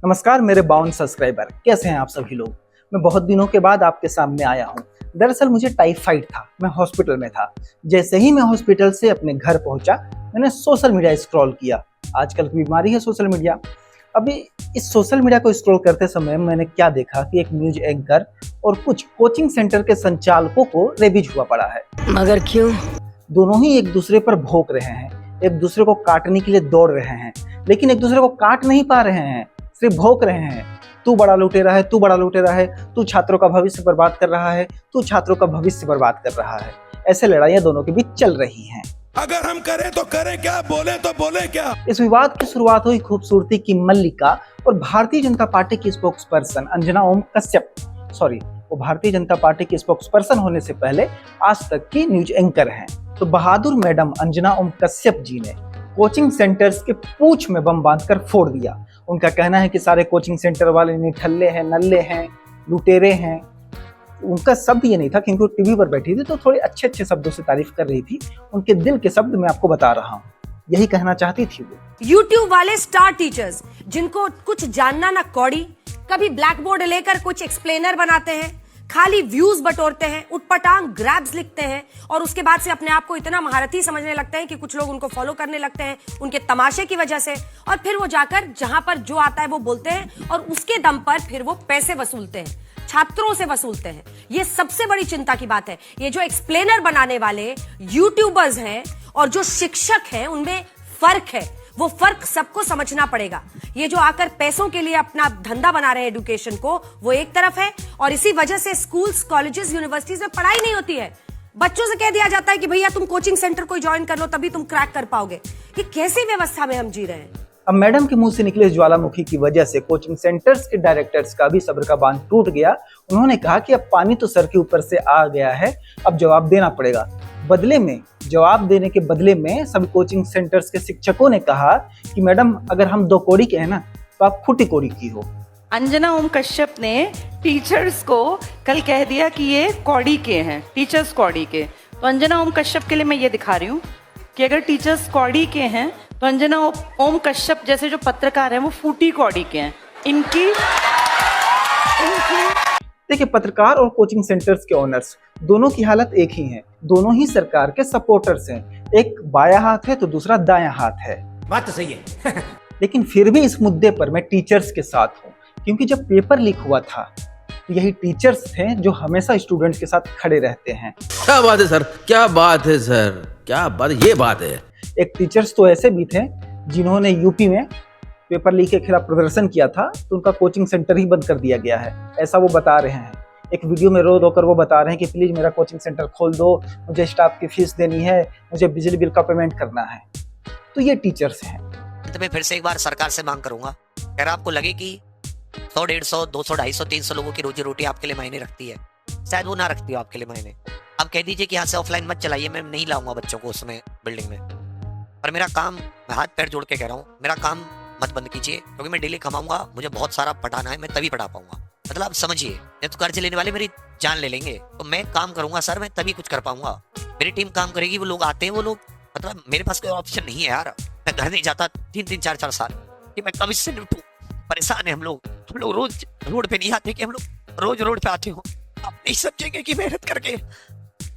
नमस्कार मेरे 52 सब्सक्राइबर, कैसे हैं आप सभी लोग। मैं बहुत दिनों के बाद आपके सामने आया हूं। दरअसल मुझे टाइफाइड था, मैं हॉस्पिटल में था। जैसे ही मैं हॉस्पिटल से अपने घर पहुंचा, मैंने सोशल मीडिया स्क्रॉल किया। आजकल की बीमारी है सोशल मीडिया। अभी इस सोशल मीडिया को स्क्रॉल करते समय मैंने क्या देखा कि एक न्यूज एंकर और कुछ कोचिंग सेंटर के संचालकों को रेबीज हुआ पड़ा है। मगर क्यों? दोनों ही एक दूसरे पर भौंक रहे हैं, एक दूसरे को काटने के लिए दौड़ रहे हैं, लेकिन एक दूसरे को काट नहीं पा रहे हैं, सिर्फ भौंक रहे हैं। तू बड़ा लुटेरा है, तू बड़ा लुटेरा है, तू छात्रों का भविष्य बर्बाद कर रहा है, तू छात्रों का भविष्य बर्बाद कर रहा है। ऐसे लड़ाइयां दोनों के बीच चल रही हैं। अगर हम करें तो करें क्या, बोले तो बोले क्या। इस विवाद की शुरुआत हुई खूबसूरती की मल्लिका और भारतीय जनता पार्टी की स्पोक्स पर्सन अंजना ओम कश्यप। वो भारतीय जनता पार्टी की स्पोक्स पर्सन होने से पहले आज तक की न्यूज एंकर हैं। तो बहादुर मैडम अंजना ओम कश्यप जी ने कोचिंग सेंटर्स के पूंछ में बम बांधकर फोड़ दिया। उनका कहना है कि सारे कोचिंग सेंटर वाले निठल्ले हैं, नल्ले हैं, लुटेरे हैं। उनका शब्द ये नहीं था, क्योंकि वो टीवी पर बैठी थी तो थोड़े अच्छे अच्छे शब्दों से तारीफ कर रही थी। उनके दिल के शब्द मैं आपको बता रहा हूँ, यही कहना चाहती थी वो। YouTube वाले स्टार टीचर्स जिनको कुछ जानना ना कौड़ी, कभी ब्लैक बोर्ड लेकर कुछ एक्सप्लेनर बनाते हैं, खाली व्यूज बटोरते हैं, उटपटांग ग्रैब्स लिखते हैं और उसके बाद से अपने आप को इतना महारथी समझने लगते हैं कि कुछ लोग उनको फॉलो करने लगते हैं उनके तमाशे की वजह से, और फिर वो जाकर जहां पर जो आता है वो बोलते हैं और उसके दम पर फिर वो पैसे वसूलते हैं, छात्रों से वसूलते हैं। ये सबसे बड़ी चिंता की बात है। ये जो एक्सप्लेनर बनाने वाले यूट्यूबर्स हैं और जो शिक्षक हैं, उनमें फर्क है। वो फर्क सबको समझना पड़ेगा। ये जो आकर पैसों के लिए अपना धंधा बना रहे हैं एजुकेशन को, वो एक तरफ है, और इसी वजह से स्कूल्स, कॉलेजेस, यूनिवर्सिटीज में पढ़ाई नहीं होती है। बच्चों से कह दिया जाता है कि भैया तुम कोचिंग सेंटर को ज्वाइन कर लो तभी तुम क्रैक कर पाओगे। ये कैसी व्यवस्था में हम जी रहे हैं? अब मैडम के मुंह से निकले ज्वालामुखी की वजह से कोचिंग सेंटर्स के डायरेक्टर्स का भी सब्र का बांध टूट गया। उन्होंने कहा कि अब पानी तो सर के ऊपर से आ गया है, अब जवाब देना पड़ेगा। जवाब देने के बदले में सभी कोचिंग सेंटर्स के शिक्षकों ने कहा कि मैडम अगर हम 2 कौड़ी के हैं ना, तो आप खुटी कौड़ी की हो। अंजना ओम कश्यप ने टीचर्स को कल कह दिया कि ये कौड़ी के हैं, टीचर्स कौड़ी के। तो अंजना ओम कश्यप के लिए मैं ये दिखा रही हूँ कि अगर टीचर्स कौड़ी के हैं तो अंजना ओम कश्यप जैसे जो पत्रकार हैं वो फूटी कौड़ी के हैं। इनकी देखिए, पत्रकार और कोचिंग सेंटर्स के ओनर्स दोनों की हालत एक ही है। दोनों ही सरकार के सपोर्टर्स हैं। एक बायां हाथ है तो दूसरा दायां हाथ है। बात तो सही है। लेकिन फिर भी इस मुद्दे पर मैं टीचर्स के साथ हूँ, क्योंकि जब पेपर लीक हुआ था तो यही टीचर्स थे जो हमेशा स्टूडेंट्स के साथ खड़े रहते हैं। क्या बात है सर, क्या बात है सर, क्या बात, ये बात है। एक टीचर्स तो ऐसे भी थे जिन्होंने यूपी में पेपर लीक के खिलाफ प्रदर्शन किया था, तो उनका कोचिंग सेंटर ही बंद कर दिया गया है, ऐसा वो बता रहे हैं। एक वीडियो में रो कर वो बता रहे हैं कि प्लीज मेरा कोचिंग सेंटर खोल दो, मुझे स्टाफ की फीस देनी है, मुझे बिजली बिल का पेमेंट करना है। तो ये टीचर्स हैं। तो मैं फिर से एक बार सरकार से मांग करूंगा, अगर आपको लगे कि 100, 150, 200, 250, 300 लोगों की रोजी रोटी आपके लिए मायने रखती है, शायद वो ना रखती हो आपके लिए मायने, आप कह दीजिए कि यहाँ से ऑफलाइन मत चलाइए, मैं नहीं लाऊंगा बच्चों को उसमें बिल्डिंग में। पर मेरा काम, मैं हाथ पैर जोड़ के कह रहा हूँ, मेरा काम मत बंद कीजिए, क्योंकि मैं डेली कमाऊंगा, मुझे बहुत सारा पढ़ाना है, मैं तभी पढ़ा पाऊंगा। मतलब आप समझिए, नहीं तो कर्ज लेने वाले मेरी जान ले लेंगे, तो मैं काम करूंगा सर, मैं तभी कुछ कर पाऊंगा। मेरी टीम काम करेगी, वो लोग आते हैं, वो लोग, मतलब मेरे पास कोई ऑप्शन नहीं है यार। मैं घर नहीं जाता 3-3, 4-4 साल कि मैं कब इससे निपटूं। परेशान है हम लोग रोज रोड पे नहीं आते कि हम लोग रोज रोड पे आते हो। आप नहीं समझेंगे कि मेहनत करके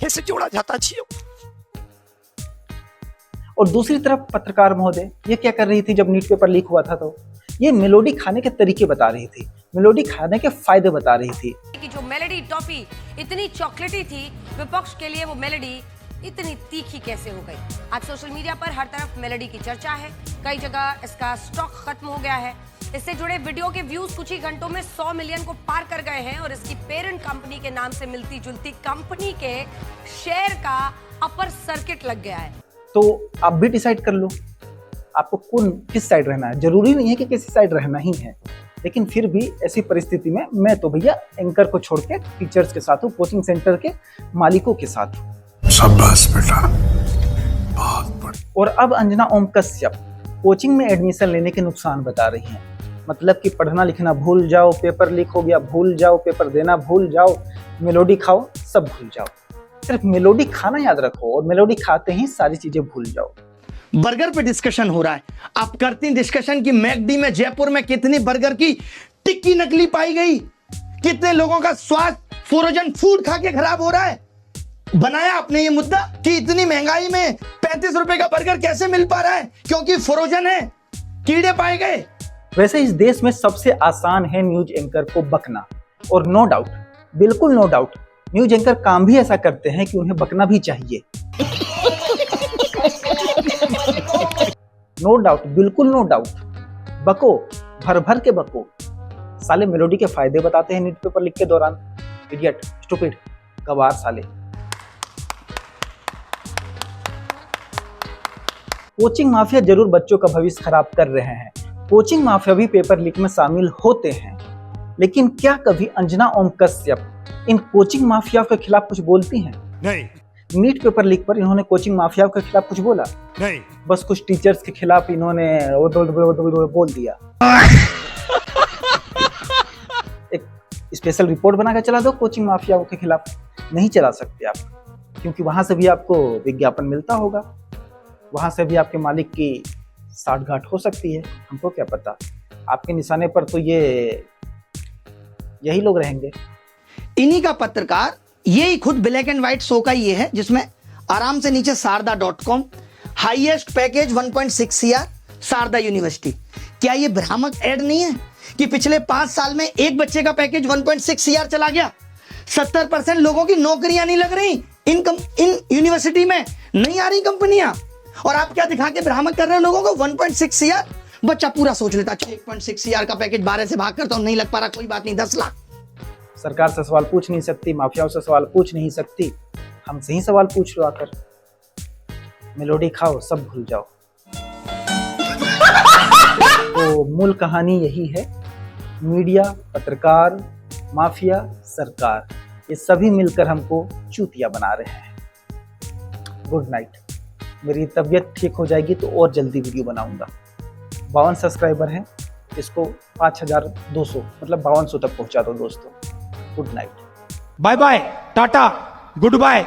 कैसे जोड़ा जाता चाहिए। और दूसरी तरफ पत्रकार महोदय ये क्या कर रही थी जब नीट पेपर लीक हुआ था, तो ये मेलोडी खाने के तरीके बता रही थी, मेलोडी खाने के फायदे बता रही थी। कि जो मेलोडी टॉफी इतनी चॉकलेटी थी, विपक्ष के लिए वो मेलोडी इतनी तीखी कैसे हो गई? आज सोशल मीडिया पर हर तरफ मेलोडी की चर्चा है, कई जगह इसका स्टॉक खत्म हो गया है। इससे जुड़े वीडियो के व्यूज कुछ ही घंटों में 100 मिलियन को पार कर गए हैं और इसकी पेरेंट कंपनी के नाम से मिलती जुलती कंपनी के शेयर का अपर सर्किट लग गया है। तो आप भी डिसाइड कर लो आपको किस साइड रहना है। जरूरी नहीं है कि किसी साइड रहना ही है, लेकिन फिर भी ऐसी परिस्थिति में मैं तो भैया एंकर को छोड़ के टीचर्स के साथ हूँ, कोचिंग सेंटर के मालिकों के साथ हूँ। शाबाश बेटा, बहुत बढ़िया। और अब अंजना ओम कश्यप कोचिंग में एडमिशन लेने के नुकसान बता रही हैं। मतलब कि पढ़ना लिखना भूल जाओ, पेपर लीक हो गया भूल जाओ, पेपर देना भूल जाओ, मेलोडी खाओ, सब भूल जाओ। सिर्फ मेलोडी खाना याद रखो और मेलोडी खाते ही सारी चीजें भूल जाओ। बर्गर पे डिस्कशन हो रहा है। आप करती डिस्कशन की मैकडी में जयपुर में कितनी बर्गर की टिक्की नकली पाई गई, कितने लोगों का स्वास्थ्य फ्रोजन फूड खा के खराब हो रहा है। बनाया आपने ये मुद्दा कि इतनी महंगाई में 35 रुपए का बर्गर कैसे मिल पा रहा है, क्योंकि फ्रोजन है, कीड़े पाए गए। वैसे इस देश में सबसे आसान है न्यूज एंकर को बकना, और नो डाउट, बिल्कुल नो डाउट, न्यूज एंकर काम भी ऐसा करते हैं कि उन्हें बकना भी चाहिए। नो डाउट, बिल्कुल नो डाउट, बको, भर भर के बको। साले मेलोडी के फायदे बताते हैं न्यूज़पेपर लिख के दौरान। इडियट, स्टूपिड, गवार साले। कोचिंग माफिया जरूर बच्चों का भविष्य खराब कर रहे हैं, कोचिंग माफिया भी पेपर लीक में शामिल होते हैं, लेकिन क्या कभी Anjana Om Kashyap in coaching mafia के खिलाफ कुछ बोलती हैं? नहीं नीट पेपर लीक पर इन्होंने कोचिंग माफिया के खिलाफ कुछ बोला? नहीं। बस कुछ टीचर्स के खिलाफ इन्होंने बोल दिया। एक स्पेशल रिपोर्ट बनाकर चला दो कोचिंग माफिया के खिलाफ। नहीं चला सकते आप, क्योंकि वहां से भी आपको विज्ञापन मिलता होगा, वहां से भी आपके मालिक की साठगांठ हो सकती है, हमको क्या पता। आपके निशाने पर तो यही लोग रहेंगे। इन्हीं का पत्रकार, ये ही खुद ब्लैक एंड व्हाइट शो का ये है, जिसमें आराम से नीचे Sharda dot com, highest package 1.6 CR, Sharda university. क्या ये भ्रामक ऐड नहीं है कि पिछले 5 साल में एक बच्चे का पैकेज 1.6 CR चला गया? 70% लोगों की नौकरियां नहीं लग रही इन यूनिवर्सिटी में, नहीं आ रही कंपनियां, और आप क्या दिखा के भ्रामक कर रहे हैं लोगों को? 1.6 CR बच्चा पूरा सोच लेता, 1.6 CR का पैकेज 12 से भाग करता हूं, नहीं लग पा रहा, कोई बात नहीं, 10 लाख। सरकार से सवाल पूछ नहीं सकती, माफियाओं से सवाल पूछ नहीं सकती, हमसे ही सवाल पूछ लो आकर। मेलोडी खाओ, सब भूल जाओ। तो मूल कहानी यही है, मीडिया, पत्रकार, माफिया, सरकार, ये सभी मिलकर हमको चूतिया बना रहे हैं। Good night. मेरी तबीयत ठीक हो जाएगी तो और जल्दी वीडियो बनाऊंगा। 52 सब्सक्राइबर हैं, इसको 5200 मतलब 5200 तक पहुंचा दो दोस्तों। Good night. Bye bye, tata, good bye.